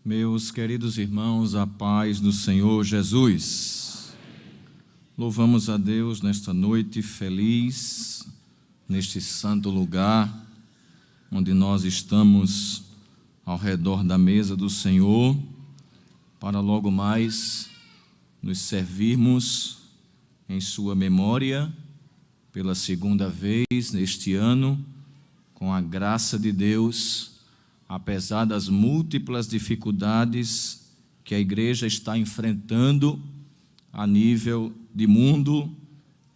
Meus queridos irmãos, a paz do Senhor Jesus. Louvamos a Deus nesta noite feliz, neste santo lugar, onde nós estamos ao redor da mesa do Senhor, para logo mais nos servirmos em sua memória, pela segunda vez neste ano, com a graça de Deus. Apesar das múltiplas dificuldades que a igreja está enfrentando a nível de mundo,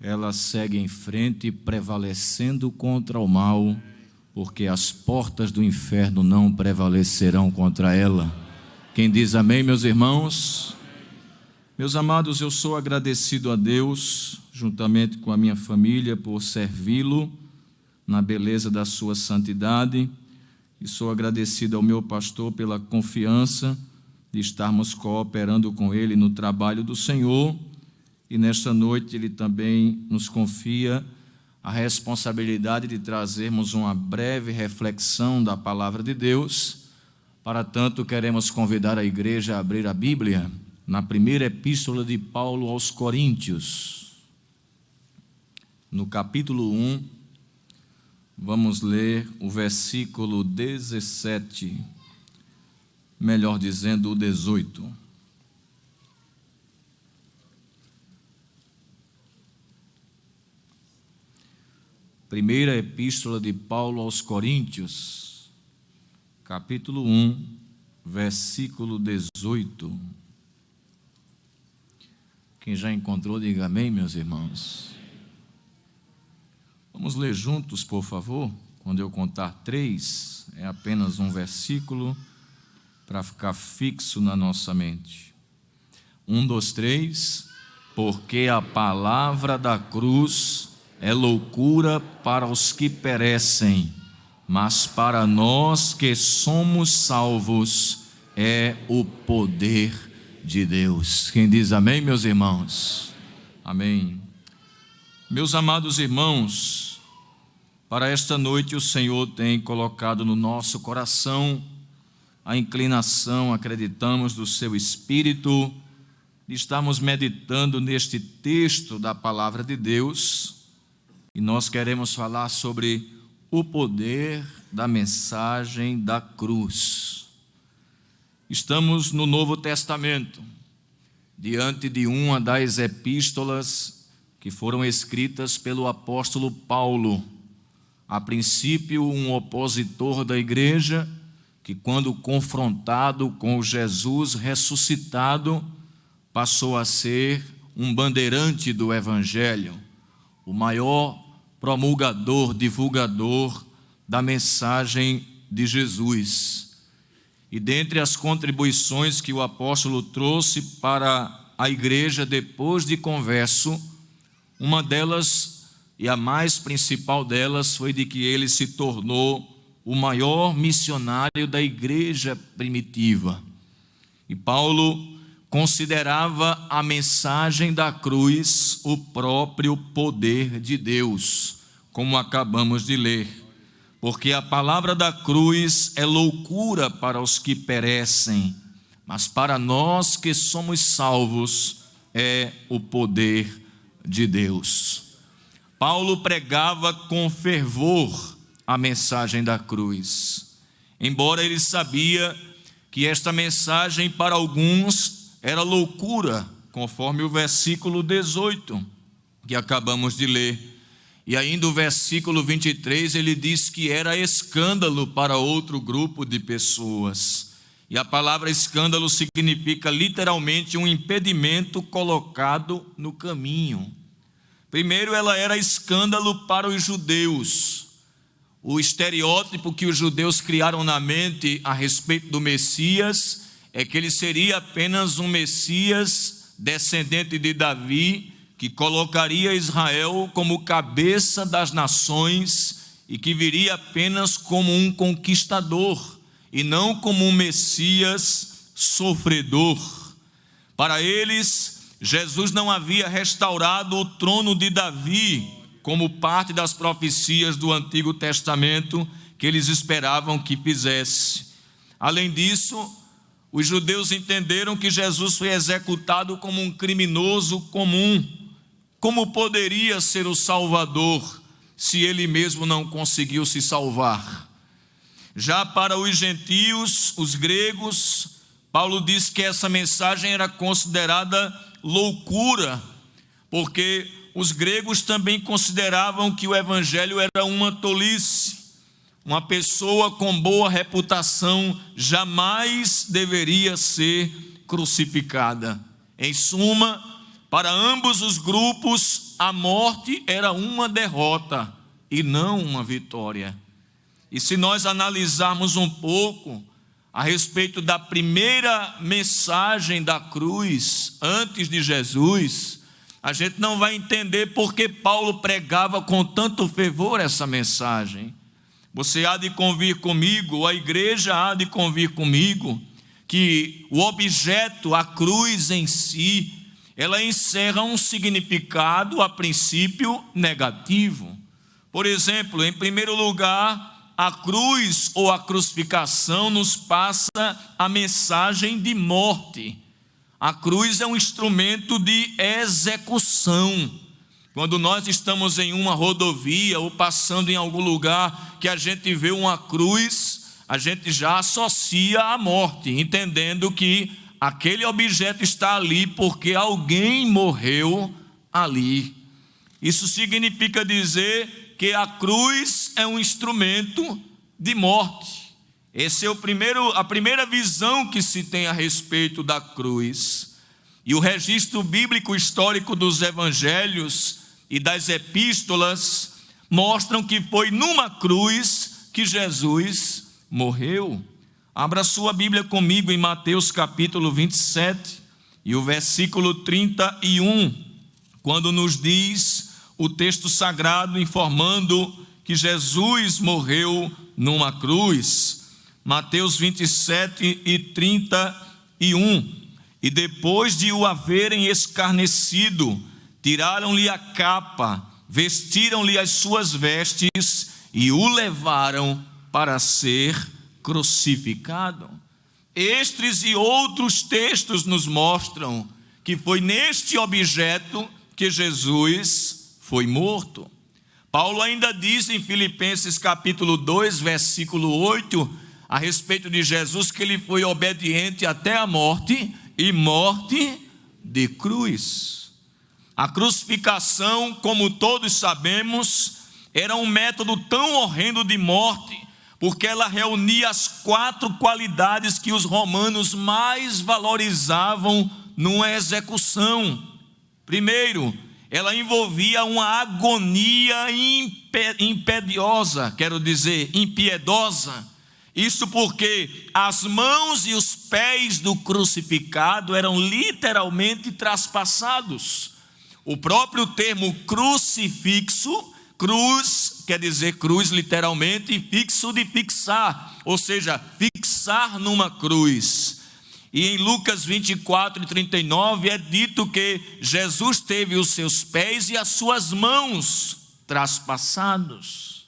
ela segue em frente, prevalecendo contra o mal, porque as portas do inferno não prevalecerão contra ela. Quem diz amém, meus irmãos? Meus amados, eu sou agradecido a Deus, juntamente com a minha família, por servi-lo na beleza da sua santidade. E sou agradecido ao meu pastor pela confiança de estarmos cooperando com ele no trabalho do Senhor. E nesta noite ele também nos confia a responsabilidade de trazermos uma breve reflexão da palavra de Deus. Para tanto, queremos convidar a igreja a abrir a Bíblia na primeira epístola de Paulo aos Coríntios, no capítulo 1. Vamos ler o versículo 17, melhor dizendo, o 18. Primeira epístola de Paulo aos Coríntios, capítulo 1, versículo 18. Quem já encontrou, diga amém, meus irmãos. Vamos ler juntos, por favor. Quando eu contar 3, é apenas um versículo para ficar fixo na nossa mente. 1, 2, 3. Porque a palavra da cruz é loucura para os que perecem, mas para nós que somos salvos é o poder de Deus. Quem diz amém, meus irmãos? Amém. Meus amados irmãos, para esta noite o Senhor tem colocado no nosso coração a inclinação, acreditamos, do seu Espírito, de estarmos meditando neste texto da palavra de Deus, e nós queremos falar sobre o poder da mensagem da cruz. Estamos no Novo Testamento, diante de uma das epístolas que foram escritas pelo apóstolo Paulo, a princípio um opositor da igreja, que quando confrontado com Jesus ressuscitado, passou a ser um bandeirante do evangelho, o maior promulgador, divulgador da mensagem de Jesus. E dentre as contribuições que o apóstolo trouxe para a igreja depois de converso, uma delas, e a mais principal delas, foi de que ele se tornou o maior missionário da igreja primitiva. E Paulo considerava a mensagem da cruz o próprio poder de Deus, como acabamos de ler. Porque a palavra da cruz é loucura para os que perecem, mas para nós que somos salvos é o poder de Deus. Paulo pregava com fervor a mensagem da cruz, embora ele sabia que esta mensagem para alguns era loucura, conforme o versículo 18 que acabamos de ler. E ainda o versículo 23 ele diz que era escândalo para outro grupo de pessoas. E a palavra escândalo significa literalmente um impedimento colocado no caminho. Primeiro, ela era escândalo para os judeus. O estereótipo que os judeus criaram na mente a respeito do Messias é que ele seria apenas um Messias descendente de Davi, que colocaria Israel como cabeça das nações e que viria apenas como um conquistador e não como um Messias sofredor. Para eles, Jesus não havia restaurado o trono de Davi, como parte das profecias do Antigo Testamento que eles esperavam que fizesse. Além disso, Os judeus entenderam que Jesus foi executado como um criminoso comum. Como poderia ser o Salvador se ele mesmo não conseguiu se salvar? Já para os gentios, os gregos, Paulo diz que essa mensagem era considerada loucura, porque os gregos também consideravam que o evangelho era uma tolice. Uma pessoa com boa reputação jamais deveria ser crucificada. Em suma, para ambos os grupos, a morte era uma derrota e não uma vitória. E se nós analisarmos um pouco a respeito da primeira mensagem da cruz antes de Jesus, a gente não vai entender porque Paulo pregava com tanto fervor essa mensagem. Você há de convir comigo, a igreja há de convir comigo, que o objeto, a cruz em si, ela encerra um significado, a princípio, negativo. Por exemplo, em primeiro lugar, a cruz ou a crucificação nos passa a mensagem de morte. A cruz é um instrumento de execução. Quando nós estamos em uma rodovia ou passando em algum lugar que a gente vê uma cruz, a gente já associa à morte, entendendo que aquele objeto está ali porque alguém morreu ali. Isso significa dizer que a cruz é um instrumento de morte. Essa é a primeira visão que se tem a respeito da cruz. E o registro bíblico histórico dos evangelhos e das epístolas mostram que foi numa cruz que Jesus morreu. Abra sua Bíblia comigo em Mateus capítulo 27 e o versículo 31, quando nos diz o texto sagrado informando que Jesus morreu numa cruz. Mateus 27 e 31. E depois de o haverem escarnecido, tiraram-lhe a capa, vestiram-lhe as suas vestes e o levaram para ser crucificado. Estes e outros textos nos mostram que foi neste objeto que Jesus foi morto. Paulo ainda diz em Filipenses capítulo 2, versículo 8, a respeito de Jesus, que ele foi obediente até a morte e morte de cruz. A crucificação, como todos sabemos, era um método tão horrendo de morte, porque ela reunia as 4 qualidades que os romanos mais valorizavam numa execução. Primeiro, ela envolvia uma agonia impiedosa. Isso porque as mãos e os pés do crucificado eram literalmente traspassados. O próprio termo crucifixo, cruz quer dizer cruz literalmente, e fixo de fixar, ou seja, fixar numa cruz. E em Lucas 24 e 39 é dito que Jesus teve os seus pés e as suas mãos traspassados.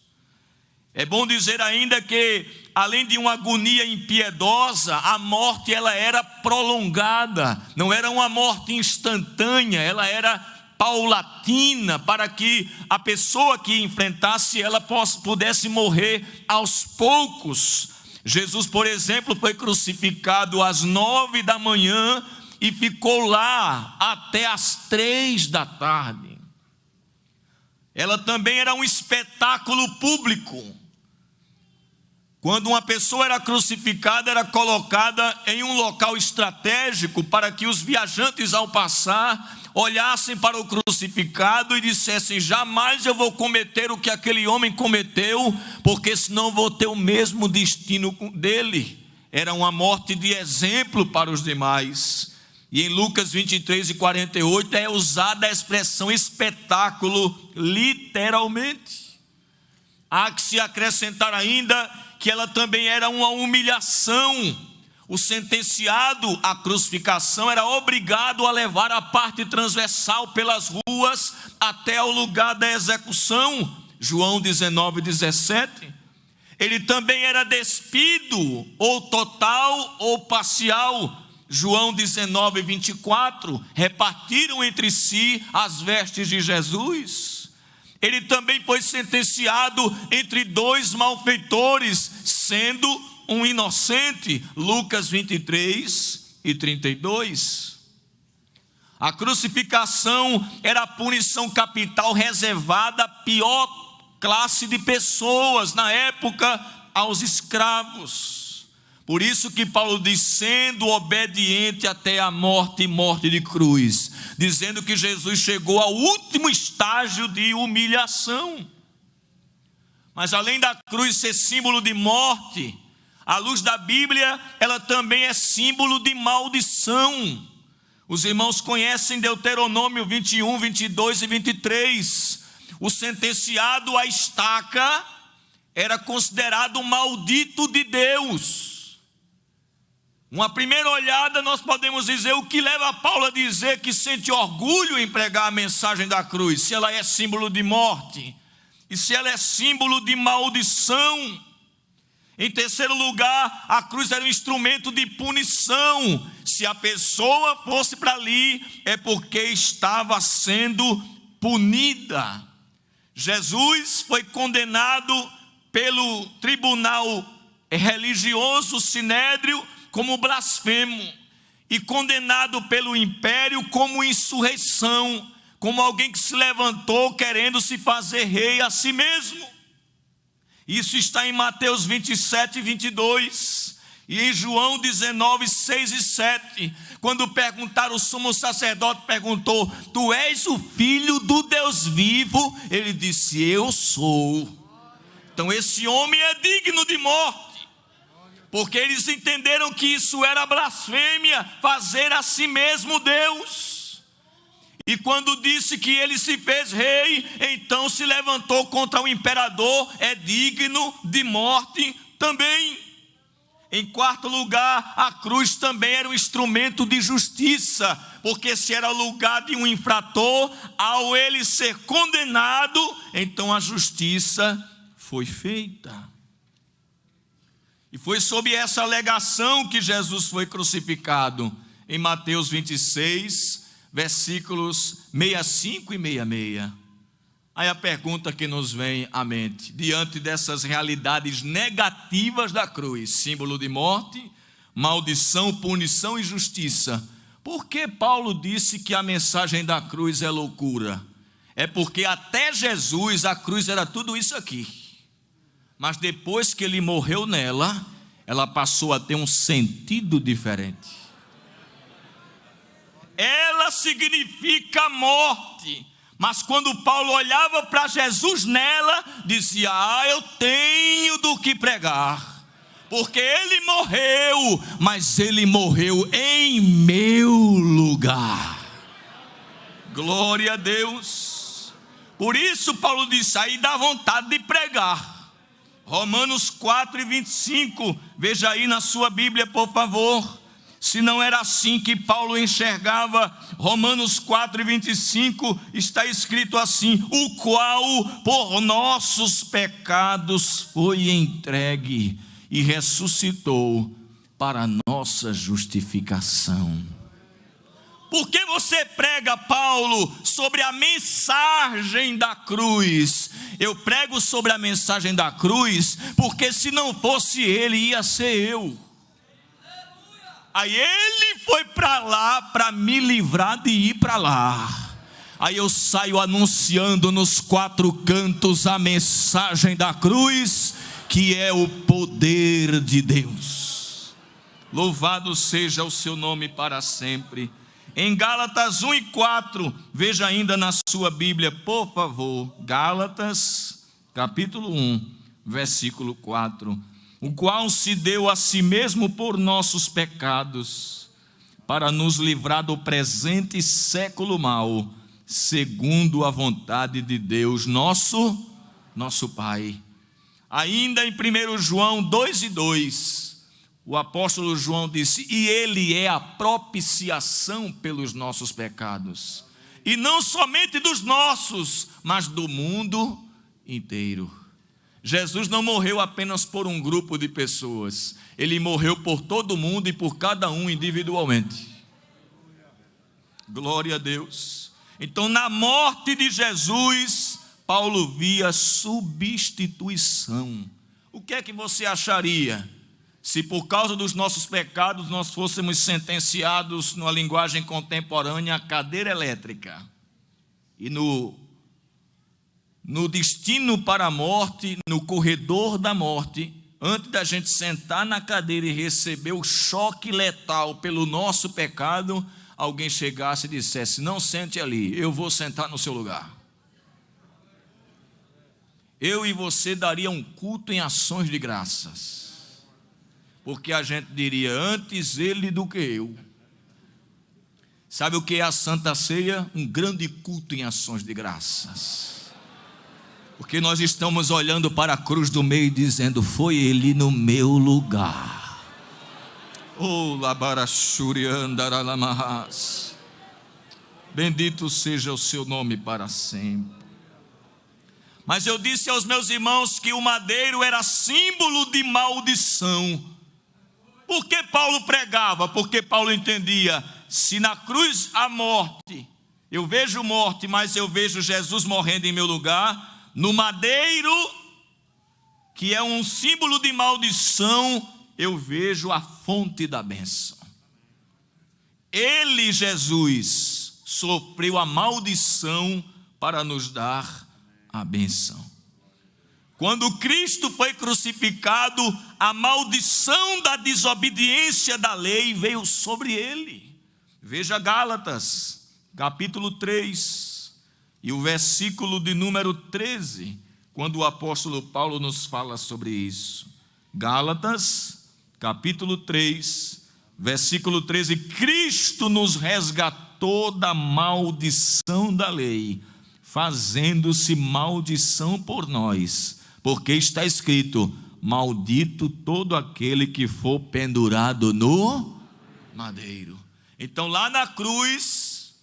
É bom dizer ainda que, além de uma agonia impiedosa, a morte ela era prolongada, não era uma morte instantânea, ela era paulatina, para que a pessoa que enfrentasse ela pudesse morrer aos poucos. Jesus, por exemplo, foi crucificado às 9 da manhã e ficou lá até às 3 da tarde. Ela também era um espetáculo público. Quando uma pessoa era crucificada, era colocada em um local estratégico para que os viajantes, ao passar, olhassem para o crucificado e dissessem: jamais eu vou cometer o que aquele homem cometeu, porque senão vou ter o mesmo destino dele. Era uma morte de exemplo para os demais. E em Lucas 23 e 48 é usada a expressão espetáculo literalmente. Há que se acrescentar ainda que ela também era uma humilhação. O sentenciado à crucificação era obrigado a levar a parte transversal pelas ruas até o lugar da execução. João 19, 17. Ele também era despido, ou total ou parcial. João 19, 24, repartiram entre si as vestes de Jesus. Ele também foi sentenciado entre dois malfeitores, sendo um inocente. Lucas 23 e 32. A crucificação era a punição capital reservada à pior classe de pessoas na época, aos escravos. Por isso que Paulo diz, sendo obediente até a morte e morte de cruz, dizendo que Jesus chegou ao último estágio de humilhação. Mas além da cruz ser símbolo de morte, à luz da Bíblia, ela também é símbolo de maldição. Os irmãos conhecem Deuteronômio 21, 22 e 23. O sentenciado à estaca era considerado um maldito de Deus. Uma primeira olhada, nós podemos dizer o que leva Paulo a dizer que sente orgulho em pregar a mensagem da cruz, se ela é símbolo de morte e se ela é símbolo de maldição. Em terceiro lugar, a cruz era um instrumento de punição. Se a pessoa fosse para ali, é porque estava sendo punida. Jesus foi condenado pelo tribunal religioso sinédrio como blasfemo e condenado pelo império como insurreição, como alguém que se levantou querendo se fazer rei a si mesmo. Isso está em Mateus 27 e 22 e em João 19, 6 e 7. Quando perguntaram, o sumo sacerdote perguntou: tu és o filho do Deus vivo? Ele disse: eu sou. Então esse homem é digno de morte, porque eles entenderam que isso era blasfêmia, fazer a si mesmo Deus. E quando disse que ele se fez rei, então se levantou contra o imperador, é digno de morte também. Em quarto lugar, a cruz também era um instrumento de justiça, porque se era o lugar de um infrator, ao ele ser condenado, então a justiça foi feita. E foi sob essa alegação que Jesus foi crucificado, em Mateus 26, versículos 65 e 66. Aí a pergunta que nos vem à mente, diante dessas realidades negativas da cruz, símbolo de morte, maldição, punição e justiça, por que Paulo disse que a mensagem da cruz é loucura? É porque até Jesus a cruz era tudo isso aqui, mas depois que ele morreu nela, ela passou a ter um sentido diferente. Ela significa morte, mas quando Paulo olhava para Jesus nela, dizia: eu tenho do que pregar, porque ele morreu, mas ele morreu em meu lugar. Glória a Deus. Por isso Paulo disse, aí dá vontade de pregar. Romanos 4 e 25, veja aí na sua Bíblia, por favor. Se não era assim que Paulo enxergava, Romanos 4 e 25, está escrito assim: o qual por nossos pecados foi entregue e ressuscitou para nossa justificação. Por que você prega, Paulo, sobre a mensagem da cruz? Eu prego sobre a mensagem da cruz, porque se não fosse ele, ia ser eu. Aí ele foi para lá para me livrar de ir para lá. Aí eu saio anunciando nos quatro cantos a mensagem da cruz, que é o poder de Deus. Louvado seja o seu nome para sempre. Em Gálatas 1 e 4, veja ainda na sua Bíblia, por favor. Gálatas, capítulo 1, versículo 4. O qual se deu a si mesmo por nossos pecados, para nos livrar do presente século mau, segundo a vontade de Deus, nosso Pai. Ainda em 1 João 2 e 2, o apóstolo João disse: e ele é a propiciação pelos nossos pecados, e não somente dos nossos, mas do mundo inteiro. Jesus não morreu apenas por um grupo de pessoas, ele morreu por todo mundo e por cada um individualmente. Glória a Deus. Então, na morte de Jesus, Paulo via substituição. O que é que você acharia se por causa dos nossos pecados nós fôssemos sentenciados, numa linguagem contemporânea, à cadeira elétrica? E no destino para a morte, no corredor da morte, antes da gente sentar na cadeira e receber o choque letal pelo nosso pecado, alguém chegasse e dissesse: não sente ali, eu vou sentar no seu lugar. Eu e você daria um culto em ações de graças, porque a gente diria: antes ele do que eu. Sabe o que é a Santa Ceia? Um grande culto em ações de graças, porque nós estamos olhando para a cruz do meio e dizendo: foi ele no meu lugar. Oh, labarachuriandaralamas. Bendito seja o seu nome para sempre. Mas eu disse aos meus irmãos que o madeiro era símbolo de maldição. Por que Paulo pregava? Porque Paulo entendia: se na cruz há morte, eu vejo morte, mas eu vejo Jesus morrendo em meu lugar, no madeiro, que é um símbolo de maldição, eu vejo a fonte da bênção. Ele, Jesus, sofreu a maldição para nos dar a bênção. Quando Cristo foi crucificado, a maldição da desobediência da lei veio sobre ele. Veja Gálatas, capítulo 3, e o versículo de número 13, quando o apóstolo Paulo nos fala sobre isso. Gálatas, capítulo 3, versículo 13: Cristo nos resgatou da maldição da lei, fazendo-se maldição por nós, porque está escrito: maldito todo aquele que for pendurado no madeiro. Então, lá na cruz,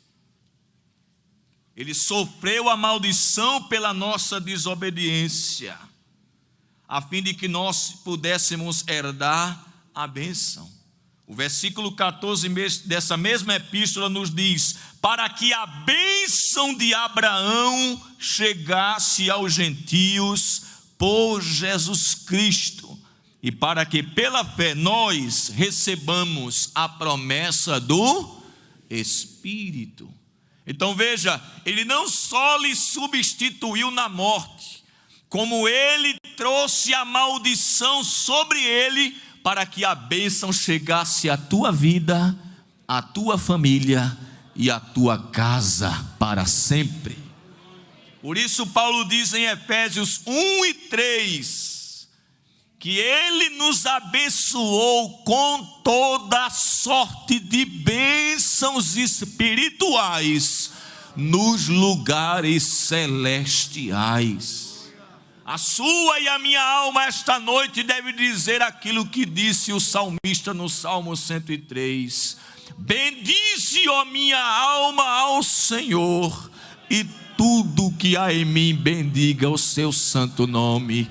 ele sofreu a maldição pela nossa desobediência, a fim de que nós pudéssemos herdar a bênção. O versículo 14 dessa mesma epístola nos diz: para que a bênção de Abraão chegasse aos gentios por Jesus Cristo, e para que pela fé nós recebamos a promessa do Espírito. Então veja, ele não só lhe substituiu na morte, como ele trouxe a maldição sobre ele, para que a bênção chegasse à tua vida, à tua família e à tua casa para sempre. Por isso Paulo diz em Efésios 1 e 3, que ele nos abençoou com toda sorte de bênçãos espirituais nos lugares celestiais. A sua e a minha alma esta noite deve dizer aquilo que disse o salmista no Salmo 103: bendize, ó minha alma, ao Senhor, e tudo que há em mim bendiga o seu santo nome.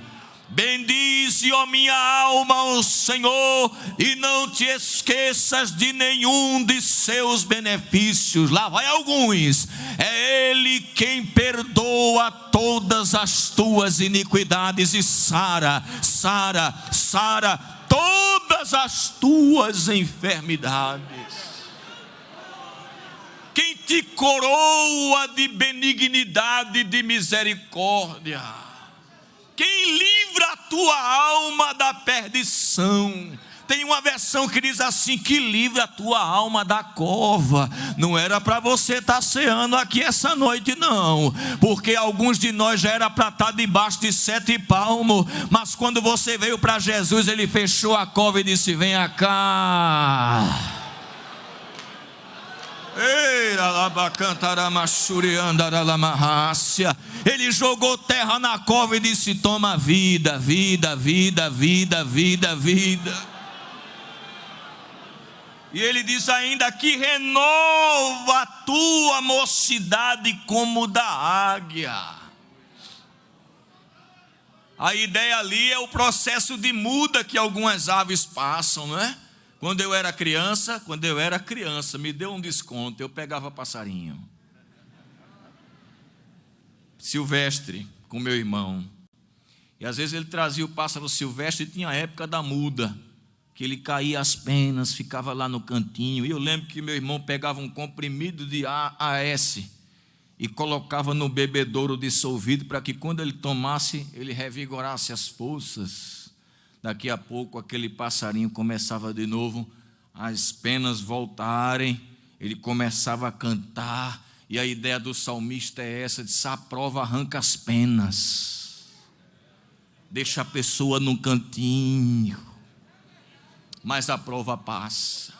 Bendize, ó minha alma, ao Senhor, e não te esqueças de nenhum de seus benefícios. Lá vai alguns: é Ele quem perdoa todas as tuas iniquidades e sara todas as tuas enfermidades. Quem te coroa de benignidade e de misericórdia. Quem livra a tua alma da perdição. Tem uma versão que diz assim: que livra a tua alma da cova. Não era para você estar ceando aqui essa noite, não, porque alguns de nós já era para estar debaixo de 7 palmos, mas quando você veio para Jesus, ele fechou a cova e disse: venha cá. Ele jogou terra na cova e disse: toma vida, vida, vida, vida, vida, vida. E ele diz ainda que renova a tua mocidade como da águia. A ideia ali é o processo de muda que algumas aves passam, não é? Quando eu era criança, me deu um desconto, eu pegava passarinho. Silvestre, com meu irmão. E às vezes ele trazia o pássaro silvestre e tinha a época da muda, que ele caía as penas, ficava lá no cantinho. E eu lembro que meu irmão pegava um comprimido de AAS e colocava no bebedouro dissolvido para que quando ele tomasse, ele revigorasse as forças. Daqui a pouco aquele passarinho começava de novo, as penas voltarem, ele começava a cantar. E a ideia do salmista é essa, de se a prova arranca as penas, deixa a pessoa num cantinho, mas a prova passa.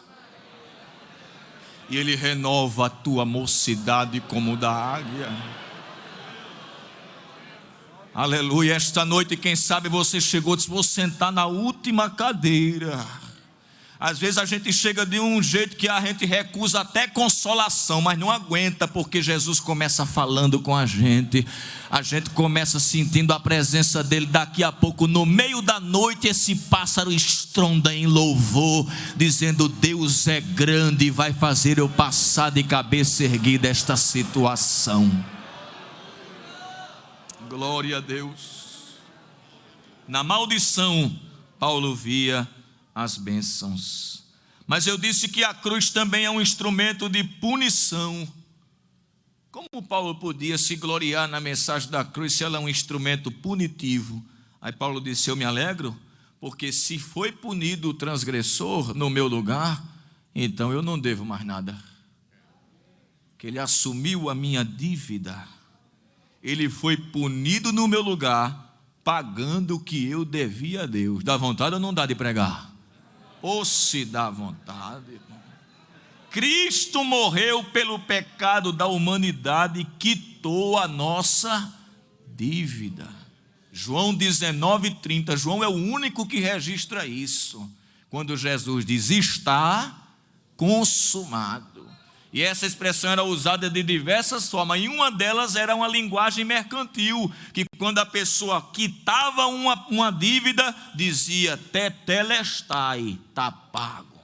E Ele renova a tua mocidade como da águia. Aleluia. Esta noite, quem sabe você chegou e disse: vou sentar na última cadeira. Às vezes a gente chega de um jeito que a gente recusa até consolação, mas não aguenta, porque Jesus começa falando com a gente começa sentindo a presença dele. Daqui a pouco, no meio da noite, esse pássaro estronda em louvor, dizendo: Deus é grande e vai fazer eu passar de cabeça erguida esta situação. Glória a Deus. Na maldição, Paulo via as bênçãos. Mas eu disse que a cruz também é um instrumento de punição. Como Paulo podia se gloriar na mensagem da cruz se ela é um instrumento punitivo? Aí Paulo disse: eu me alegro, porque se foi punido o transgressor no meu lugar, então eu não devo mais nada. Que ele assumiu a minha dívida. Ele foi punido no meu lugar, pagando o que eu devia a Deus. Dá vontade ou não dá de pregar? Ou se dá vontade. Cristo morreu pelo pecado da humanidade e quitou a nossa dívida. João 19:30, João é o único que registra isso, quando Jesus diz: está consumado. E essa expressão era usada de diversas formas, e uma delas era uma linguagem mercantil, que quando a pessoa quitava uma dívida, dizia: tetelestai, está pago.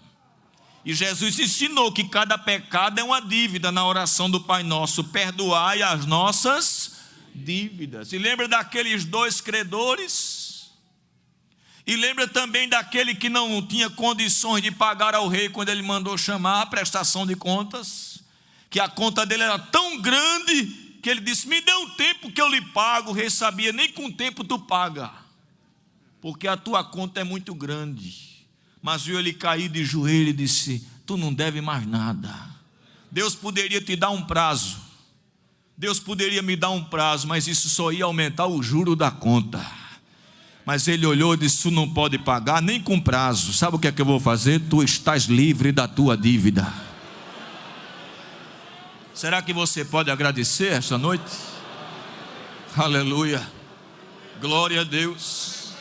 E Jesus ensinou que cada pecado é uma dívida. Na oração do Pai Nosso: perdoai as nossas dívidas. E lembra daqueles dois credores? E lembra também daquele que não tinha condições de pagar ao rei quando ele mandou chamar a prestação de contas, que a conta dele era tão grande que ele disse: me dê um tempo que eu lhe pago. O rei sabia: nem com tempo tu paga, porque a tua conta é muito grande. Mas viu ele cair de joelho e disse: tu não deve mais nada. Deus poderia te dar um prazo, Deus poderia me dar um prazo, mas isso só ia aumentar o juro da conta. Mas ele olhou e disse: tu não pode pagar nem com prazo. Sabe o que é que eu vou fazer? Tu estás livre da tua dívida. Será que você pode agradecer esta noite? Aleluia. Glória a Deus.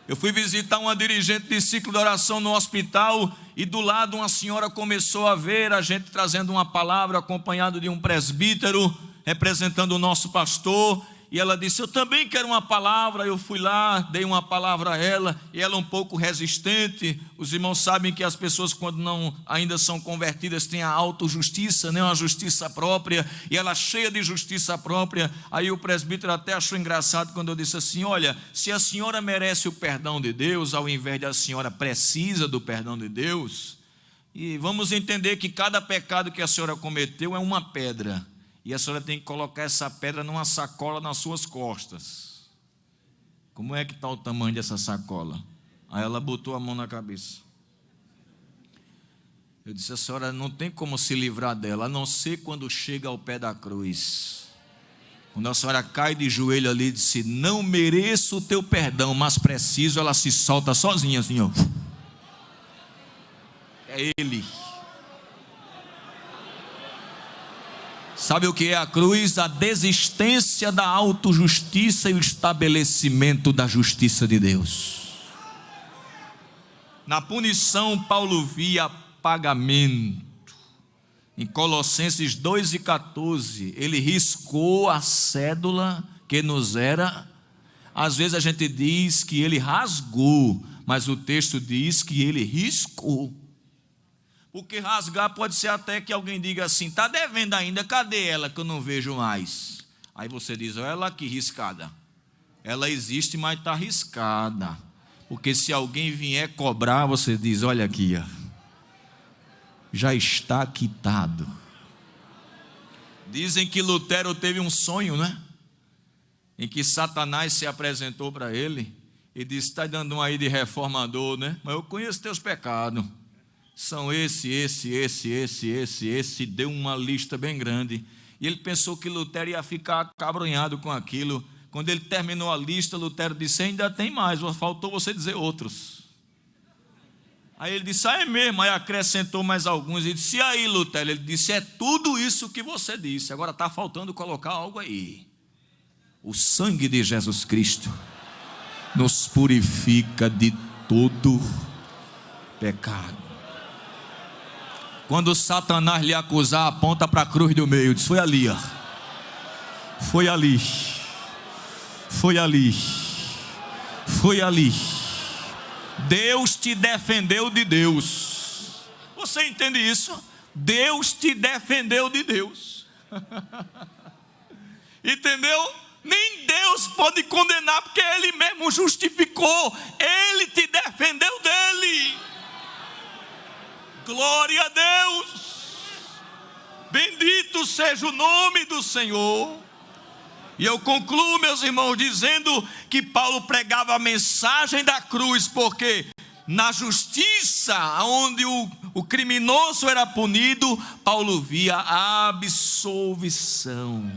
Eu fui visitar uma dirigente de ciclo de oração no hospital, e do lado uma senhora começou a ver a gente trazendo uma palavra, acompanhado de um presbítero representando o nosso pastor. E ela disse: eu também quero uma palavra. Eu fui lá, dei uma palavra a ela, e ela um pouco resistente. Os irmãos sabem que as pessoas, quando não ainda são convertidas, têm a autojustiça, né? Uma justiça própria, e ela cheia de justiça própria. Aí o presbítero até achou engraçado quando eu disse assim: olha, se a senhora merece o perdão de Deus, ao invés de a senhora precisa do perdão de Deus, e vamos entender que cada pecado que a senhora cometeu é uma pedra, e a senhora tem que colocar essa pedra numa sacola nas suas costas. Como é que está o tamanho dessa sacola? Aí ela botou a mão na cabeça. Eu disse: a senhora não tem como se livrar dela, a não ser quando chega ao pé da cruz. Quando a senhora cai de joelho ali e disse: não mereço o teu perdão, mas preciso, ela se solta sozinha assim, ó. É Ele. Sabe o que é a cruz? A desistência da autojustiça e o estabelecimento da justiça de Deus. Na punição, Paulo via pagamento. Em Colossenses 2:14, ele riscou a cédula que nos era. Às vezes a gente diz que ele rasgou, mas o texto diz que ele riscou. Porque rasgar pode ser até que alguém diga assim: está devendo ainda, cadê ela que eu não vejo mais? Aí você diz: olha ela aqui riscada. Ela existe, mas está riscada. Porque se alguém vier cobrar, você diz: olha aqui, já está quitado. Dizem que Lutero teve um sonho, né? Em que Satanás se apresentou para ele e disse: está dando um aí de reformador, né? Mas eu conheço teus pecados. São esse. Deu uma lista bem grande. E ele pensou que Lutero ia ficar acabrunhado com aquilo. Quando ele terminou a lista, Lutero disse: ainda tem mais, faltou você dizer outros. Aí ele disse: é mesmo. Aí acrescentou mais alguns e disse: e aí, Lutero? Ele disse: é tudo isso que você disse, agora está faltando colocar algo aí. O sangue de Jesus Cristo nos purifica de todo pecado. Quando Satanás lhe acusar, aponta para a cruz do meio, diz: foi ali, foi ali, foi ali, foi ali. Deus te defendeu de Deus. Você entende isso? Deus te defendeu de Deus. Entendeu? Nem Deus pode condenar, porque Ele mesmo justificou. Ele te defendeu dele. Glória a Deus. Bendito seja o nome do Senhor. E eu concluo, meus irmãos, dizendo que Paulo pregava a mensagem da cruz, porque na justiça, onde o criminoso era punido, Paulo via a absolvição.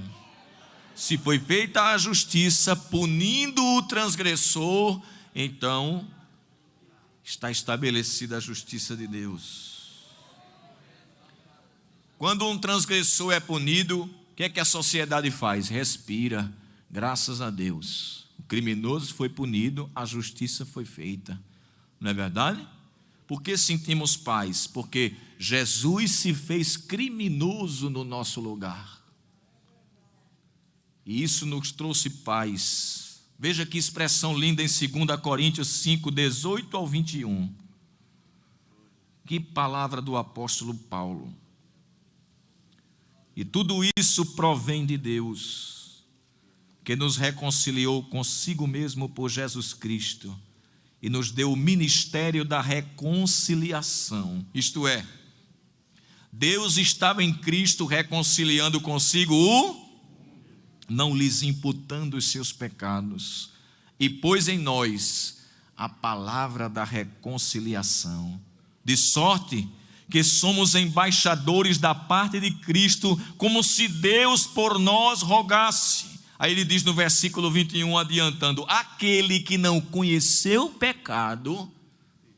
Se foi feita a justiça punindo o transgressor, então está estabelecida a justiça de Deus. Quando um transgressor é punido, o que é que a sociedade faz? Respira, graças a Deus. O criminoso foi punido, a justiça foi feita. Não é verdade? Por que sentimos paz? Porque Jesus se fez criminoso no nosso lugar. E isso nos trouxe paz. Veja que expressão linda em 2 Coríntios 5, 18 ao 21. Que palavra do apóstolo Paulo. E tudo isso provém de Deus, que nos reconciliou consigo mesmo por Jesus Cristo e nos deu o ministério da reconciliação. Isto é, Deus estava em Cristo reconciliando consigo não lhes imputando os seus pecados, e pôs em nós a palavra da reconciliação, de sorte que somos embaixadores da parte de Cristo, como se Deus por nós rogasse. Aí ele diz no versículo 21, adiantando: aquele que não conheceu o pecado,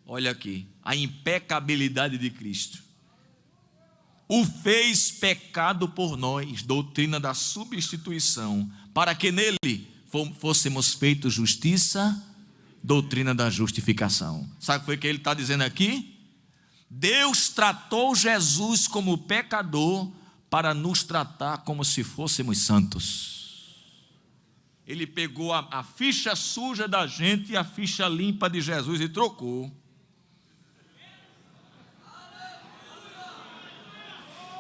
olha aqui, a impecabilidade de Cristo, o fez pecado por nós, doutrina da substituição, para que nele fôssemos feitos justiça, doutrina da justificação. Sabe o que foi que ele está dizendo aqui? Deus tratou Jesus como pecador para nos tratar como se fôssemos santos. Ele pegou a ficha suja da gente e a ficha limpa de Jesus e trocou.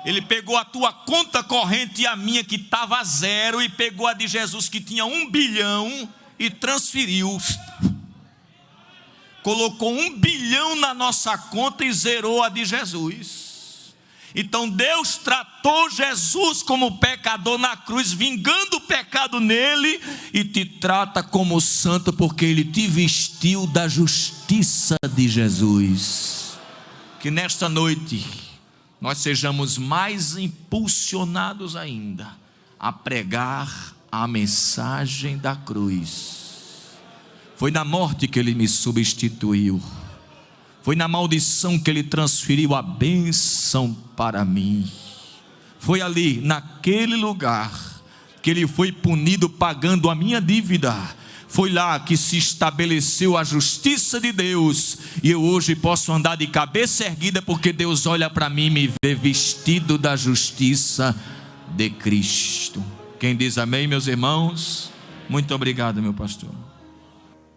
Ele pegou a tua conta corrente e a minha que estava a zero, e pegou a de Jesus que tinha 1 bilhão e transferiu. Colocou 1 bilhão na nossa conta e zerou a de Jesus. Então Deus tratou Jesus como pecador na cruz, vingando o pecado nele, e te trata como santo porque ele te vestiu da justiça de Jesus. Que nesta noite nós sejamos mais impulsionados ainda a pregar a mensagem da cruz. Foi na morte que ele me substituiu. Foi na maldição que ele transferiu a bênção para mim. Foi ali, naquele lugar, que ele foi punido pagando a minha dívida. Foi lá que se estabeleceu a justiça de Deus, e eu hoje posso andar de cabeça erguida, porque Deus olha para mim e me vê vestido da justiça de Cristo. Quem diz amém, meus irmãos? Muito obrigado, meu pastor.